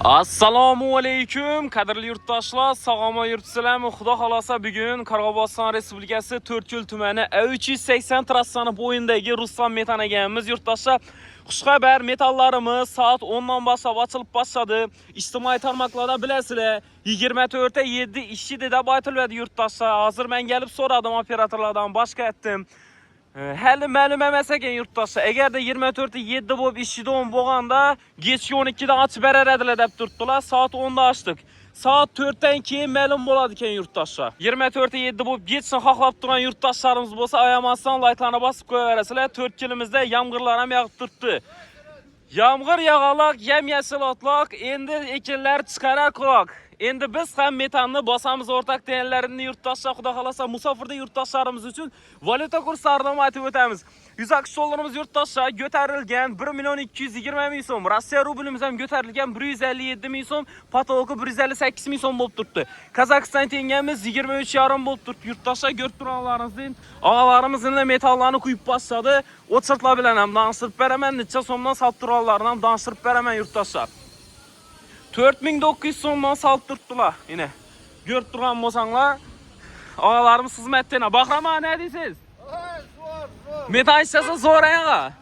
Assalomu alaykum, qadrli yurtdoshlar, sog'lom yuribsizlarmi? Xudo xolasa bugun Qoraqalpog'iston Respublikasi To'rtko'l tumani A380 trassani bo'yidagi Ruslan metan eganmiz. Yurtdoshlar, xushxabar, metallarimiz soat 10 dan boshlab ochilib boshladi. Ijtimoiy tarmoqlarda bilasizlar, 24:07 ishchi deb aytiladi yurtdoshlar. Hozir men kelib so'radim operatorlardan, boshqa aytdim. Hali ma'lum emas ekan yurtdoshlar. Agarda 24:07 bo'lib ishchidan bo'lganda, kechki 12 dan ochib beradilar deb turibdilar. Soat 10 da ochdik. Soat 4 dan keyin ma'lum bo'ladi ekan yurtdoshlar. 24:07 bo'lib geçsin xohlab turgan yurtdoshlarimiz bo'lsa, ayamasdan laytlarni bosib qo'yaverasizlar. 4 kilimizda yomg'irlar ham yog'ib turibdi. Yomg'ir yog'aloq, yam-yashil otloq, endi ekinlar chiqarar quloq. Endi biz ham metanni bosamiz o'rtaq deganlarini yurtdoshlar, xudo xolasa musofirda yurtdoshlarimiz uchun valyuta kurslarini aytib o'tamiz. 100 AQSh dollarimiz yurtdoshlar ko'tarilgan 1.220.000 so'm. Rossiya rublimiz ham ko'tarilgan 157.000 so'm, potoloki 158.000 so'm bo'lib turibdi. Qozog'iston tengamiz 23.5 bo'lib turibdi. Yurtdoshlar ko'rib turganlaringizdan og'alarimizning metallarni quyib bosadi. O'chirtlar bilan ham danıştırib beraman, necha so'mdan salib turganlarni ham danıştırib beraman yurtdoshlar. 4900 so'mdan salib turibdilar. Yine ko'rib turgan bo'lsanglar, og'alarimiz xizmatda. Bahrama, ne deysiz? Metan işlasa so'rayga.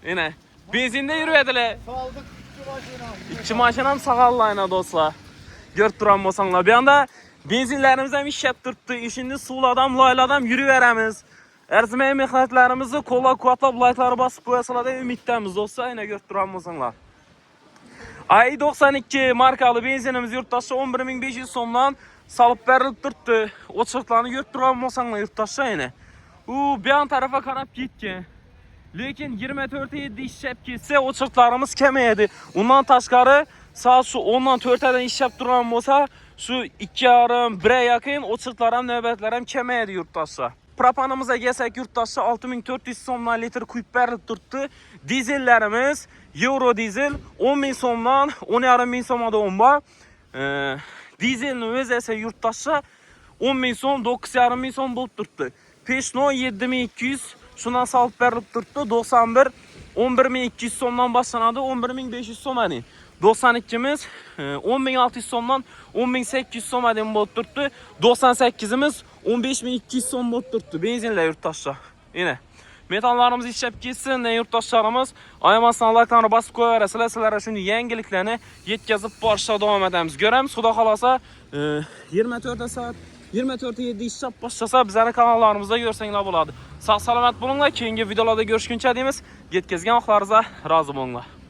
Yine benzinda yuradilar. Saldık İki mashinam sağallayna do'stlar. Ko'rib turgan bo'lsanglar, bu yanda benzinlarimiz ham ishlab turibdi. Ishini suvlardan, loylardan yuraveramiz. Arzimagan mehnatlarimizni qo'llab-quvvatlab laytlar bosib qo'yasizlar deb umiddamiz do'stlar. Yine ko'rib turgan bo'lsanglar. i92 markalı benzinimiz yurtdoshlar 11.500 so'mdan salib berilib turibdi. O'chirtlarni ko'rib turgan bo'lsanglar yurtdoshlar yine. Bu yan tarafa qarab ketgan. Lekin 24:07 ishlab ketsa o'chirtlarimiz kamayadi. Undan tashqari soat shu 10 dan 4 dan ishlab turgan bo'lsa, shu 2,5-1 yaqin o'chirtlar ham navbatlar ham kamayadi yurtdoshlar. Propanimizga kelsak yurtdoshlar 6400 so'mdan litr quyib berilib turibdi. Dizellarimiz Euro dizel 10.000 so'mdan 10.500 so'mga bor. Dizelni o'zi esa yurtdoshlar 10.000 so'm, 9.500 so'm bo'lib turibdi. Peshno 7200 shundan salib berilib turibdi. 91 11.200 so'mdan boshlanadi, 11.500 so'mani. 92miz 10.600 so'mdan 10.800 so'madan bo'lib turibdi. 98imiz 15.200 so'm bo'lib turibdi. Benzinlar yurtdoshlar. Yine metallarimiz ishlab ketsin, yurtdoshlarimiz ayamasdan laytlarni bosib qo'yaverasizlar. Sizlarga shuni yangiliklarni yetkazib borishda davom etamiz. Ko'ramiz, xudo xolasa 24:07 ishlab boshlasa bizning kanallarimizda ko'rsanglar bo'ladi. Sog' salomat bo'linglar. Keyingi videolarda görüşguncha deymiz. Yetkazgan vaqtlaringizga rozi bo'linglar.